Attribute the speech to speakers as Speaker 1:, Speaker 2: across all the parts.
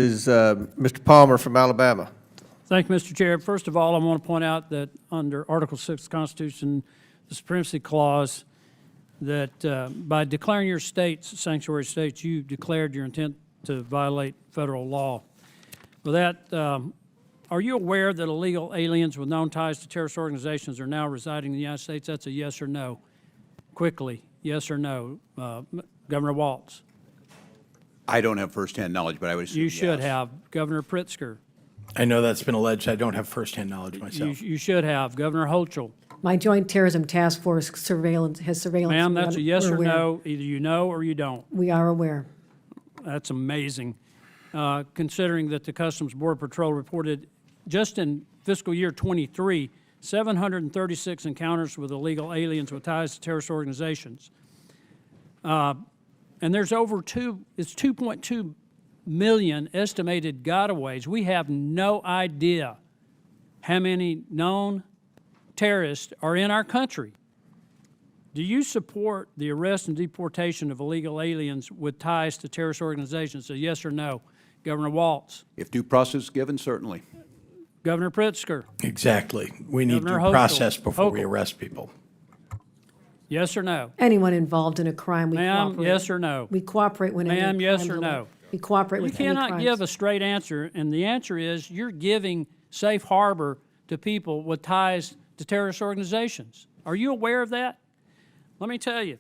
Speaker 1: is Mr. Palmer from Alabama.
Speaker 2: Thank you, Mr. Chair. First of all, I want to point out that under Article 6 of the Constitution, the Supremacy Clause, that by declaring your states sanctuary states, you declared your intent to violate federal law. With that, are you aware that illegal aliens with known ties to terrorist organizations are now residing in the United States? That's a yes or no. Quickly, yes or no. Governor Walz.
Speaker 3: I don't have firsthand knowledge, but I would assume
Speaker 2: You should
Speaker 3: yes.
Speaker 2: have. Governor Pritzker.
Speaker 4: I know that's been alleged. I don't have firsthand knowledge myself.
Speaker 2: You should have. Governor Hochul.
Speaker 5: My Joint Terrorism Task Force has surveillance.
Speaker 2: Ma'am, that's a yes
Speaker 5: We're
Speaker 2: or
Speaker 5: aware.
Speaker 2: no. Either you know or you don't.
Speaker 5: We are aware.
Speaker 2: That's amazing, considering that the Customs Border Patrol reported just in fiscal year 23, 736 encounters with illegal aliens with ties to terrorist organizations. And there's it's 2.2 million estimated gotaways. We have no idea how many known terrorists are in our country. Do you support the arrest and deportation of illegal aliens with ties to terrorist organizations? So yes or no? Governor Walz.
Speaker 3: If due process is given, certainly.
Speaker 2: Governor Pritzker.
Speaker 4: Exactly. We need
Speaker 2: Governor
Speaker 4: due
Speaker 2: Hochul.
Speaker 4: process before we
Speaker 2: Hochul.
Speaker 4: arrest people.
Speaker 2: Yes or no?
Speaker 5: Anyone involved in a crime, we
Speaker 2: Ma'am,
Speaker 5: cooperate.
Speaker 2: yes or no?
Speaker 5: We cooperate when any
Speaker 2: Ma'am,
Speaker 5: crime
Speaker 2: yes or
Speaker 5: is-
Speaker 2: no?
Speaker 5: We cooperate
Speaker 2: You
Speaker 5: with any
Speaker 2: cannot
Speaker 5: crimes.
Speaker 2: give a straight answer, and the answer is you're giving safe harbor to people with ties to terrorist organizations. Are you aware of that? Let me tell you.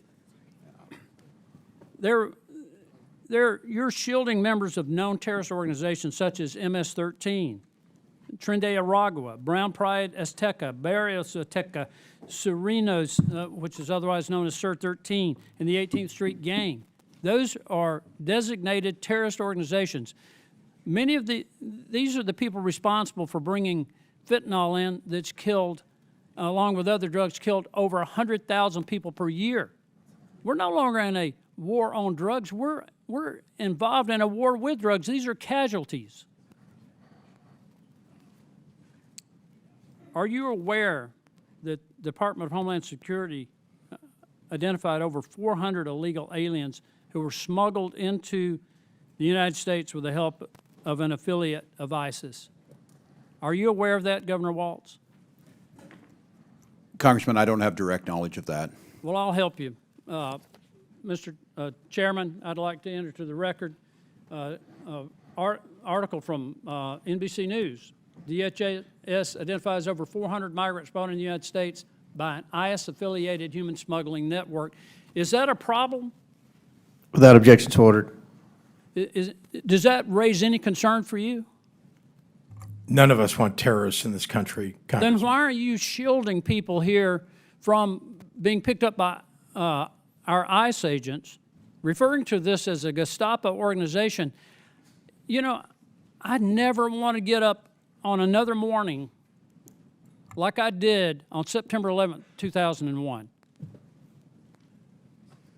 Speaker 2: You're shielding members of known terrorist organizations such as MS-13, Tren de Aragua, Brown Pride Azteca, Barrios Azteca, Serenos, which is otherwise known as Sir 13, and the 18th Street Gang. Those are designated terrorist organizations. Many of these are the people responsible for bringing fentanyl in that's killed, along with other drugs, killed over 100,000 people per year. We're no longer in a war on drugs. We're involved in a war with drugs. These are casualties. Are you aware that the Department of Homeland Security identified over 400 illegal aliens who were smuggled into the United States with the help of an affiliate of ISIS? Are you aware of that, Governor Walz?
Speaker 3: Congressman, I don't have direct knowledge of that.
Speaker 2: Well, I'll help you. Mr. Chairman, I'd like to enter to the record article from NBC News. DHS identifies over 400 migrants brought in the United States by an IS-affiliated human smuggling network. Is that a problem?
Speaker 1: Without objections ordered.
Speaker 2: Does that raise any concern for you?
Speaker 4: None of us want terrorists in this country.
Speaker 2: Then
Speaker 4: Congressman.
Speaker 2: why are you shielding people here from being picked up by our ICE agents, referring to this as a Gestapo organization? You know, I'd never want to get up on another morning like I did on September 11th, 2001.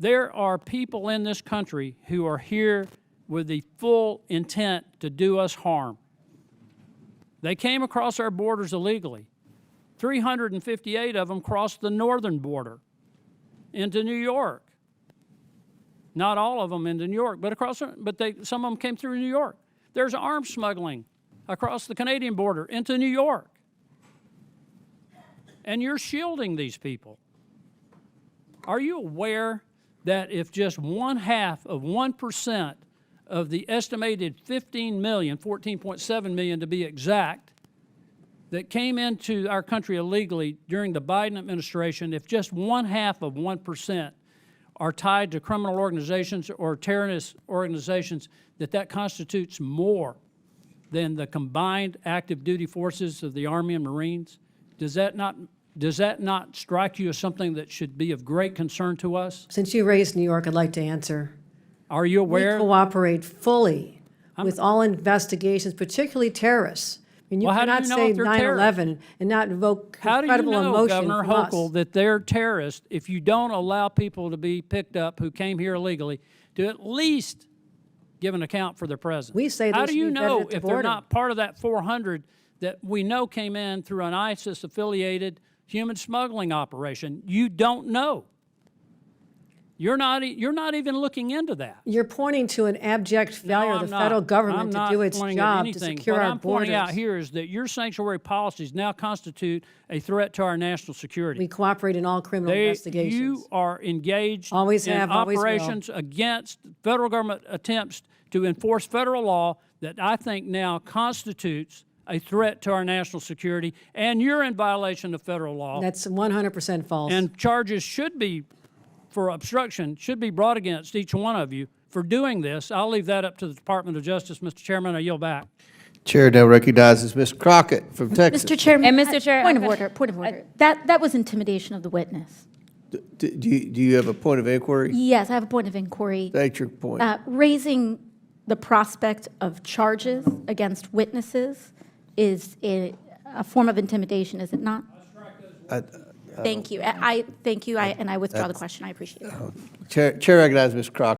Speaker 2: There are people in this country who are here with the full intent to do us harm. They came across our borders illegally. 358 of them crossed the northern border into New York. Not all of them into New York, but some of them came through New York. There's arms smuggling across the Canadian border into New York. And you're shielding these people. Are you aware that if just 1/2% of the estimated 15 million, 14.7 million to be exact, that came into our country illegally during the Biden administration, if just 1/2% are tied to criminal organizations or terrorist organizations, that constitutes more than the combined active duty forces of the Army and Marines? Does that not strike you as something that should be of great concern to us?
Speaker 5: Since you raised New York, I'd like to answer.
Speaker 2: Are you aware?
Speaker 5: We cooperate fully with all investigations, particularly terrorists. I mean, you
Speaker 2: Well, how do
Speaker 5: cannot
Speaker 2: you know
Speaker 5: say
Speaker 2: if they're
Speaker 5: 9/11 and not invoke
Speaker 2: How do you
Speaker 5: incredible
Speaker 2: know,
Speaker 5: emotion
Speaker 2: Governor
Speaker 5: from us.
Speaker 2: Hochul, that they're terrorists if you don't allow people to be picked up who came here illegally to at least give an account for their presence?
Speaker 5: We say
Speaker 2: How
Speaker 5: they
Speaker 2: do you
Speaker 5: should be vetted
Speaker 2: know
Speaker 5: at the
Speaker 2: if they're
Speaker 5: border.
Speaker 2: not part of that 400 that we know came in through an ISIS-affiliated human smuggling operation? You don't know. You're not even looking into that.
Speaker 5: You're pointing to an abject failure of the
Speaker 2: I'm not.
Speaker 5: federal
Speaker 2: I'm
Speaker 5: government to
Speaker 2: not
Speaker 5: do its
Speaker 2: pointing at
Speaker 5: job to
Speaker 2: anything.
Speaker 5: secure
Speaker 2: What
Speaker 5: our
Speaker 2: I'm pointing out
Speaker 5: borders.
Speaker 2: here is that your sanctuary policies now constitute a threat to our national security.
Speaker 5: We cooperate in all criminal investigations.
Speaker 2: You are engaged
Speaker 5: Always
Speaker 2: in
Speaker 5: have, always will.
Speaker 2: operations against federal government attempts to enforce federal law that I think now constitutes a threat to our national security, and you're in violation of federal law.
Speaker 5: That's 100% false.
Speaker 2: And charges for obstruction should be brought against each one of you for doing this. I'll leave that up to the Department of Justice. Mr. Chairman, I yield back.
Speaker 1: Chair now recognizes Ms. Crockett from Texas.
Speaker 6: Mr. Chairman.
Speaker 7: And Mr. Chair,
Speaker 6: Point of
Speaker 7: I've got-
Speaker 6: order, point of order. That was intimidation of the witness.
Speaker 1: Do you have a point of inquiry?
Speaker 6: Yes, I have a point of inquiry.
Speaker 1: State your point.
Speaker 6: Raising the prospect of charges against witnesses is a form of intimidation, is it not? Thank you. Thank you, and I withdraw the question. I appreciate it.
Speaker 1: Chair recognizes Ms. Crockett.